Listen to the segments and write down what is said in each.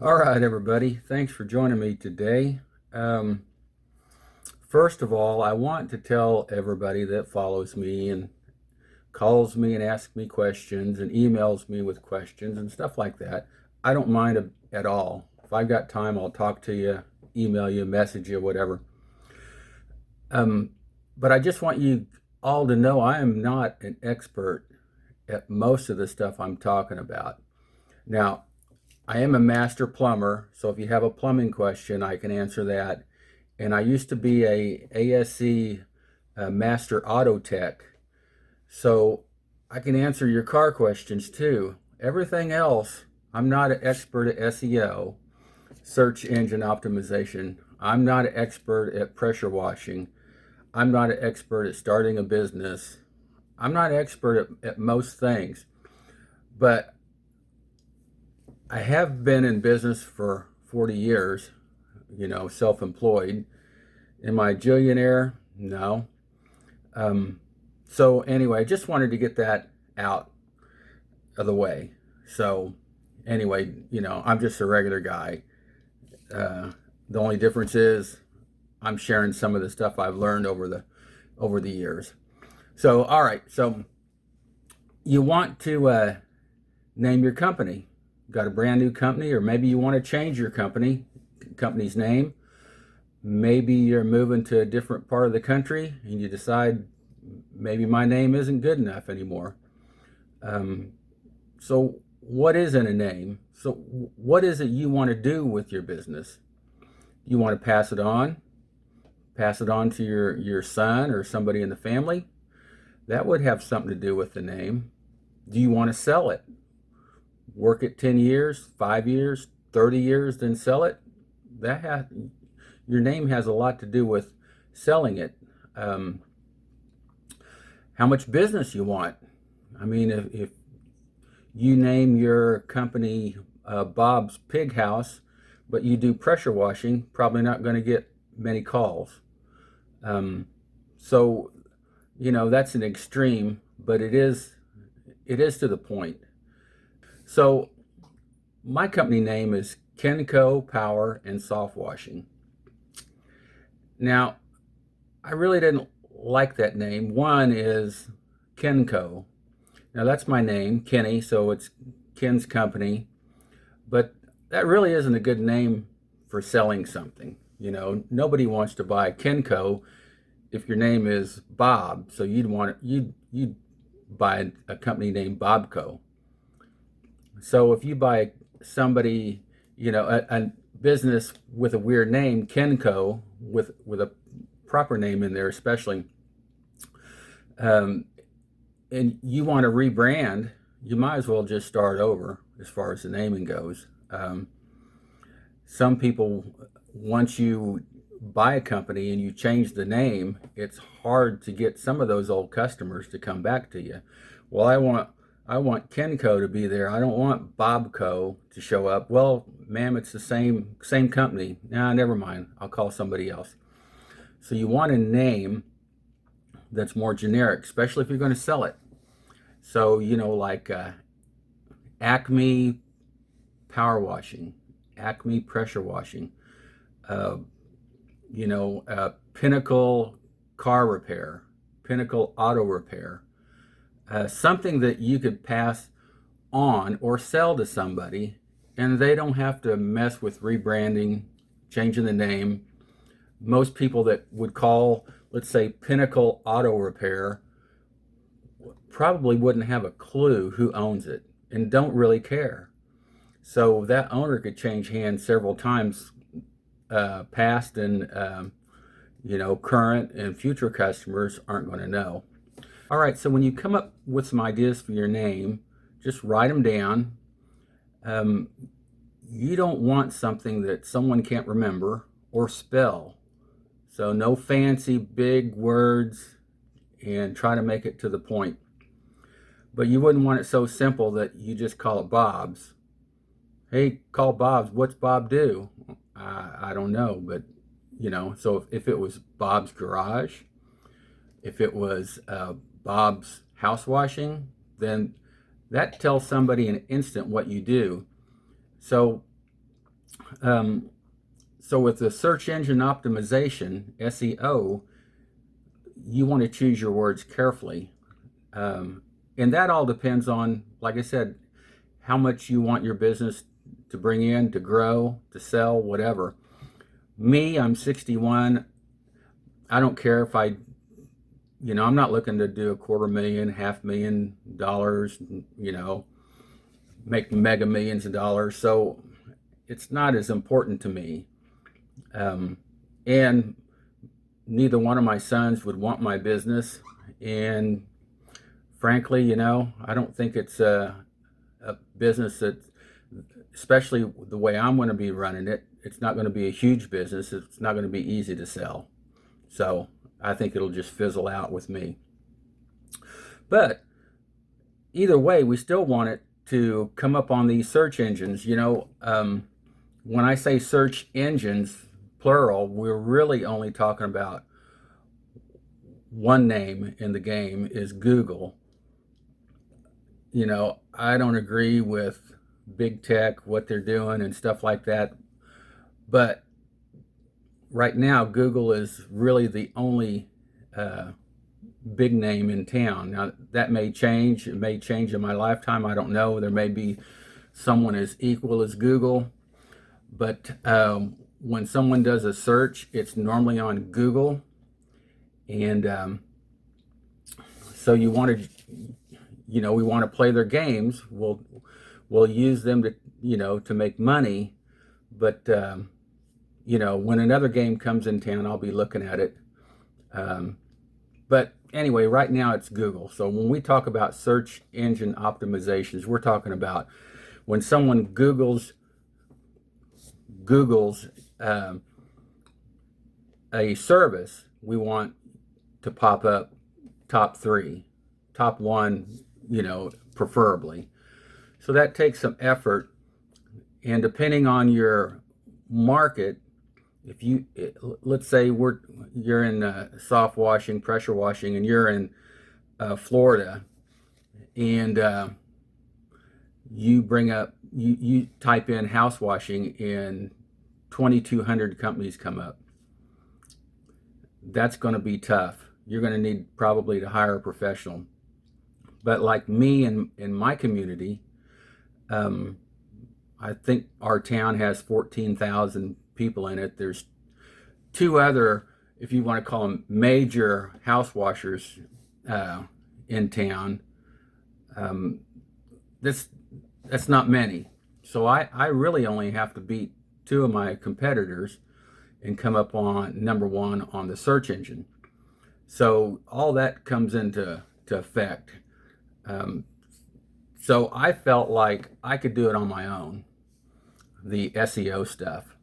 All right, everybody. Thanks for joining me today. Um, First of all, I want to tell everybody that follows me and calls me and asks me questions and emails me with questions and stuff like that. I don't mind at all. If I've got time, I'll talk to you, email you, message you, whatever. Um, but I just want you all to know I am not an expert at most of the stuff I'm talking about. Now, I am a master plumber, so if you have a plumbing question, I can answer that. And I used to be a ASC master auto tech, so I can answer your car questions too. Everything else, I'm not an expert at SEO, search engine optimization. I'm not an expert at pressure washing. I'm not an expert at starting a business. I'm not an expert at most things, but I have been in business for 40 years, self-employed. Am I a billionaire? No. So anyway, I just wanted to get that out of the way. So anyway, I'm just a regular guy. The only difference is I'm sharing some of the stuff I've learned over the years. So all right, so you want to name your company. Got a brand new company, or maybe you want to change your company's name. Maybe you're moving to a different part of the country and you decide maybe my name isn't good enough anymore. So what is in a name? So what is it you want to do with your business? You want to pass it on? Pass it on to your son or somebody in the family? That would have something to do with the name. Do you want to sell it? Work it 10 years, 5 years, 30 years, then sell it? Your name has a lot to do with selling it. How much business you want? I mean, if you name your company Bob's Pig House, but you do pressure washing, probably not going to get many calls. So, that's an extreme, but it is to the point. So, my company name is Kenco Power and Soft Washing. Now, I really didn't like that name. One is Kenco. Now that's my name, Kenny, so it's Ken's company. But that really isn't a good name for selling something. Nobody wants to buy Kenco if your name is Bob. So you'd buy a company named Bobco. So if you buy somebody, a business with a weird name, Kenco, with a proper name in there, especially, and you want to rebrand, you might as well just start over as far as the naming goes. Some people, once you buy a company and you change the name, it's hard to get some of those old customers to come back to you. Well, I want Kenco to be there. I don't want Bobco to show up. Well, ma'am, it's the same company. Nah, never mind. I'll call somebody else. So you want a name that's more generic, especially if you're going to sell it. So, like Acme Power Washing, Acme Pressure Washing, uh, Pinnacle Car Repair, Pinnacle Auto Repair, something that you could pass on or sell to somebody and they don't have to mess with rebranding, changing the name. Most people that would call, let's say, Pinnacle Auto Repair probably wouldn't have a clue who owns it and don't really care. So that owner could change hands several times, past and current and future customers aren't going to know. All right, so when you come up with some ideas for your name, just write them down. You don't want something that someone can't remember or spell. So no fancy big words, and try to make it to the point. But you wouldn't want it so simple that you just call it Bob's. Hey, call Bob's. What's Bob do? I don't know, but so if it was Bob's Garage, if it was Bob's House Washing, then that tells somebody in an instant what you do. So So with the search engine optimization, SEO, you want to choose your words carefully. And that all depends on, like I said, how much you want your business to bring in, to grow, to sell, whatever. Me, I'm 61. I don't care if I'm not looking to do $250,000, $500,000, make mega millions of dollars. So it's not as important to me. And neither one of my sons would want my business. And frankly, I don't think it's a business that, especially the way I'm going to be running it, it's not going to be a huge business. It's not going to be easy to sell. So I think it'll just fizzle out with me. But either way, we still want it to come up on these search engines. When I say search engines, plural, we're really only talking about one name in the game is Google. I don't agree with big tech, what they're doing and stuff like that. But right now, Google is really the only big name in town. Now, that may change. It may change in my lifetime. I don't know. There may be someone as equal as Google. But when someone does a search, it's normally on Google. And so we want to play their games. We'll use them to make money. But when another game comes in town, I'll be looking at it. But anyway, right now it's Google. So when we talk about search engine optimizations, we're talking about when someone Googles a service, we want to pop up top 3, top 1, preferably. So that takes some effort. And depending on your market, let's say you're in soft washing, pressure washing, and you're in Florida, and you type in house washing, and 2,200 companies come up. That's going to be tough. You're going to need probably to hire a professional. But like me and in my community, I think our town has 14,000 people in it. There's 2 other, if you want to call them major house washers in town. That's not many. So I really only have to beat 2 of my competitors and come up on number 1 on the search engine. So all that comes into effect. So I felt like I could do it on my own, the SEO stuff.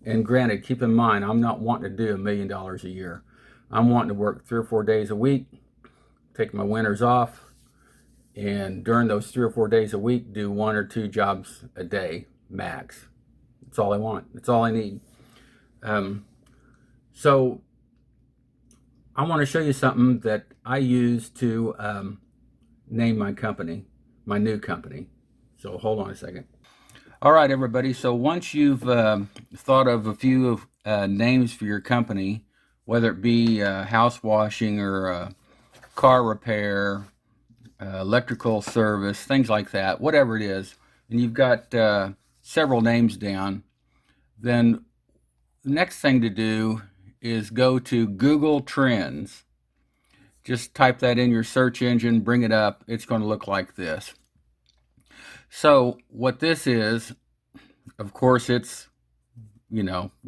And granted, keep in mind, I'm not wanting to do $1 million a year. I'm wanting to work 3 or 4 days a week, take my winters off, and during those 3 or 4 days a week, do 1 or 2 jobs a day, max. That's all I want. That's all I need. So I want to show you something that I use to name my company, my new company. So hold on a second. All right, everybody. So once you've thought of a few names for your company, whether it be house washing or car repair, electrical service, things like that, whatever it is, and you've got several names down, then the next thing to do is go to Google Trends. Just type that in your search engine, bring it up. It's going to look like this. So what this is, of course, it's,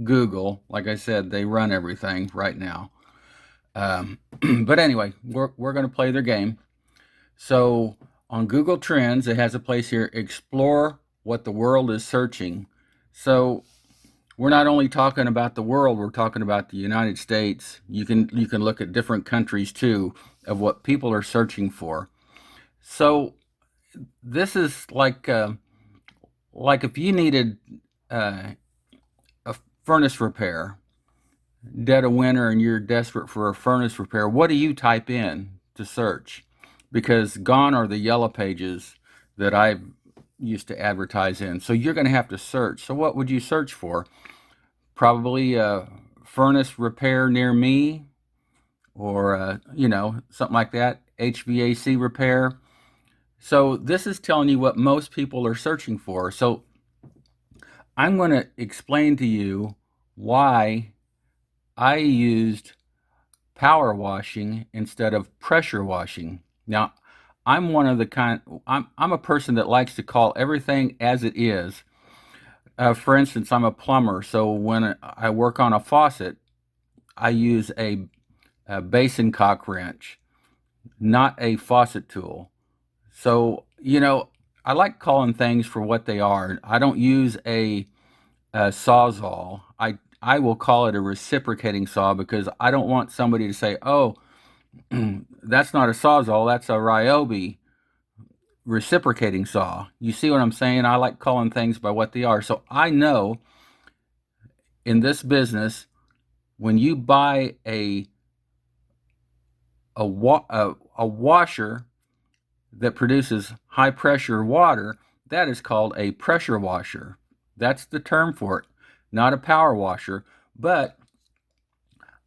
Google. Like I said, they run everything right now. But anyway, we're going to play their game. So on Google Trends, it has a place here, explore what the world is searching. So we're not only talking about the world, we're talking about the United States. You can look at different countries too of what people are searching for. So this is like if you needed a furnace repair, dead of winter, and you're desperate for a furnace repair, what do you type in to search? Because gone are the yellow pages that I've used to advertise in. So you're going to have to search. So what would you search for? Probably a furnace repair near me, or something like that, HVAC repair. So this is telling you what most people are searching for. So I'm going to explain to you why I used power washing instead of pressure washing. Now, I'm a person that likes to call everything as it is. For instance, I'm a plumber, so when I work on a faucet, I use a basin cock wrench, not a faucet tool. So, I like calling things for what they are. I don't use a sawzall. I will call it a reciprocating saw, because I don't want somebody to say, "Oh, that's not a sawzall, that's a Ryobi reciprocating saw." You see what I'm saying? I like calling things by what they are. So I know in this business, when you buy a washer that produces high pressure water, that is called a pressure washer. That's the term for it, not a power washer. But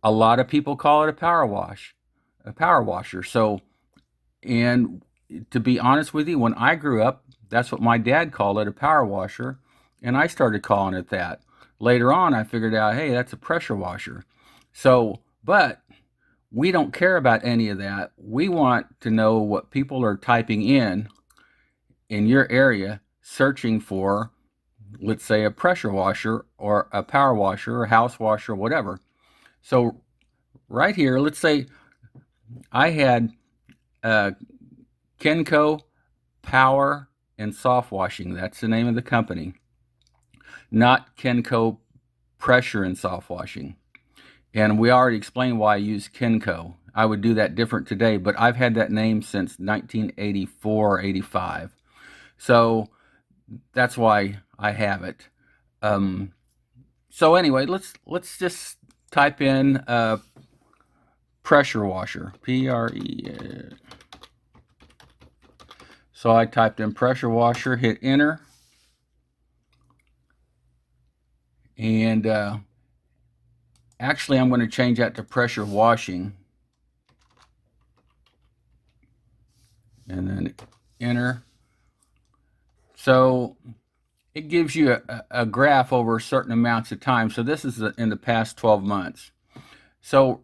a lot of people call it a power washer. So, and to be honest with you, when I grew up, that's what my dad called it, a power washer, and I started calling it that. Later on, I figured out, hey, that's a pressure washer. So, but we don't care about any of that. We want to know what people are typing in your area, searching for, let's say, a pressure washer or a power washer or house washer or whatever. So right here, let's say I had Kenco Power and Soft Washing. That's the name of the company, not Kenco Pressure and Soft Washing. And we already explained why I use Kenco. I would do that different today, but I've had that name since 1984 or 85. So that's why I have it. So anyway, let's just type in pressure washer, P-R-E. So I typed in pressure washer, hit enter, and actually I'm going to change that to pressure washing, and then enter. So it gives you a graph over certain amounts of time. So this is in the past 12 months. So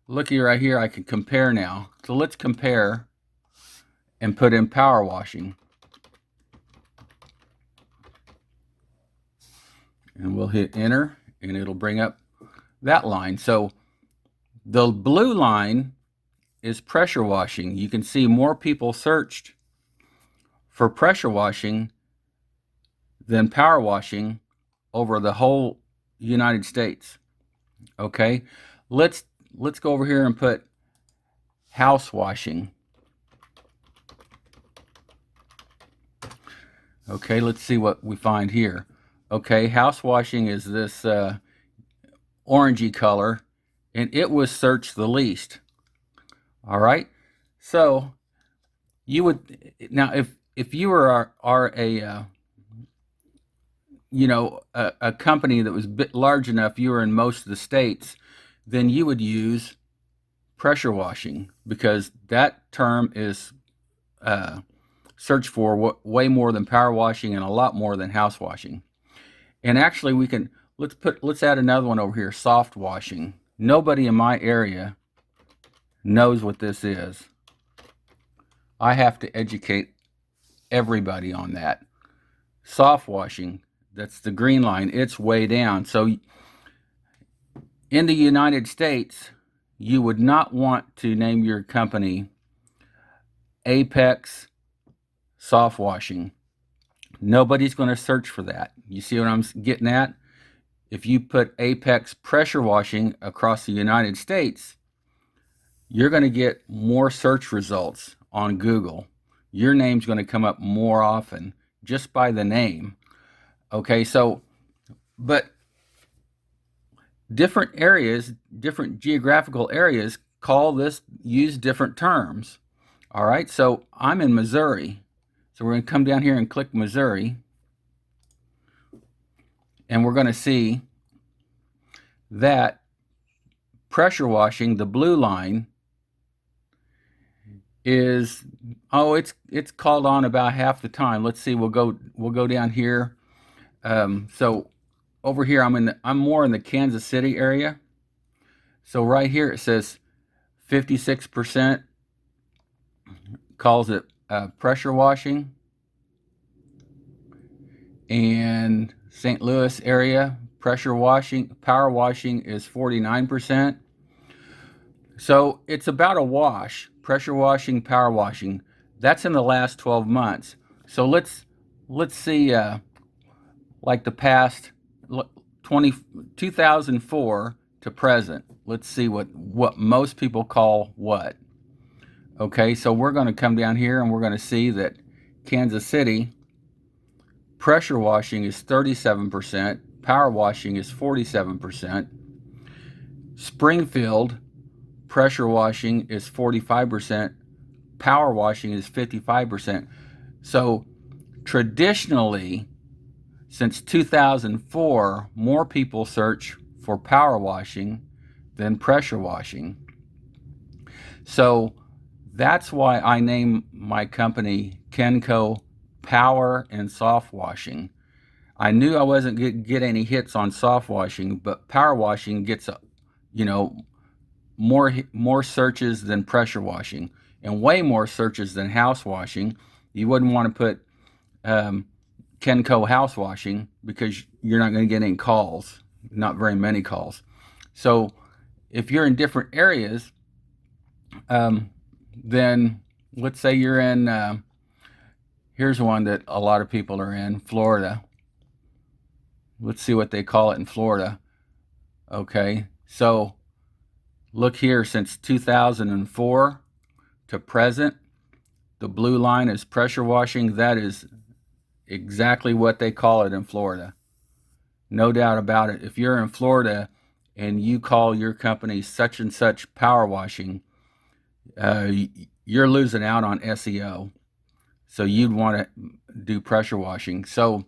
looky right here, I can compare now. So let's compare and put in power washing. And we'll hit enter, and it'll bring up that line. So the blue line is pressure washing. You can see more people searched for pressure washing than power washing over the whole United States. Okay, let's go over here and put house washing. Okay, let's see what we find here. Okay, house washing is this orangey color, and it was searched the least. All right, so you would now, if you are a company that was large enough, you were in most of the states, then you would use pressure washing, because that term is searched for way more than power washing and a lot more than house washing. And actually, let's add another one over here, soft washing. Nobody in my area knows what this is. I have to educate everybody on that. Soft washing, that's the green line, it's way down. So in the United States, you would not want to name your company Apex Soft Washing. Nobody's going to search for that. You see what I'm getting at? If you put Apex Pressure Washing across the United States, you're going to get more search results on Google. Your name's going to come up more often just by the name. Okay, so, but different areas, different geographical areas use different terms. All right, so I'm in Missouri. So we're going to come down here and click Missouri, and we're going to see that pressure washing, the blue line, is, oh, it's called on about half the time. Let's see, we'll go down here. So over here, I'm more in the Kansas City area. So right here it says 56% calls it pressure washing, and St. Louis area pressure washing, power washing is 49%. So it's about a wash, pressure washing, power washing. That's in the last 12 months. So let's see, like the past 2004 to present. Let's see what most people call what. Okay, so we're going to come down here and we're going to see that Kansas City pressure washing is 37%, power washing is 47%. Springfield pressure washing is 45%, power washing is 55%. So traditionally, since 2004, more people search for power washing than pressure washing. So that's why I named my company Kenco Power and Soft Washing. I knew I wasn't going to get any hits on soft washing, but power washing gets, more searches than pressure washing, and way more searches than house washing. You wouldn't want to put Kenco house washing because you're not going to get any calls, not very many calls. So if you're in different areas, then let's say you're in, here's one that a lot of people are in, Florida. Let's see what they call it in Florida. Okay, so look here, since 2004 to present, the blue line is pressure washing. That is exactly what they call it in Florida. No doubt about it. If you're in Florida and you call your company such and such power washing, you're losing out on SEO. So you'd want to do pressure washing. So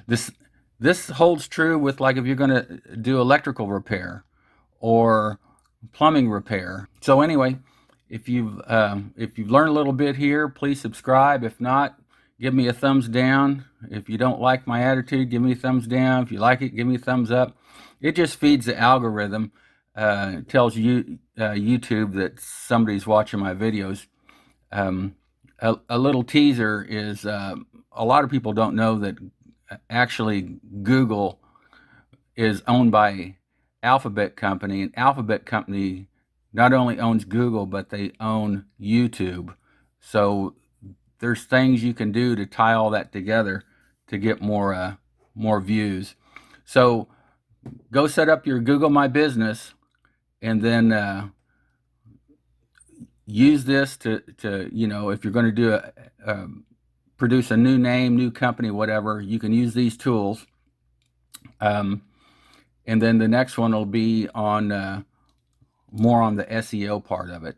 this holds true with, like, if you're going to do electrical repair or plumbing repair. So anyway, if you've learned a little bit here, please subscribe. If not, give me a thumbs down. If you don't like my attitude, give me a thumbs down. If you like it, give me a thumbs up. It just feeds the algorithm. It tells you YouTube that somebody's watching my videos. A little teaser is, a lot of people don't know that actually Google is owned by Alphabet Company, and Alphabet Company not only owns Google, but they own YouTube. So there's things you can do to tie all that together to get more views. So go set up your Google My Business, and then use this to if you're going to do produce a new name, new company, whatever, you can use these tools. And then the next one will be on more on the SEO part of it.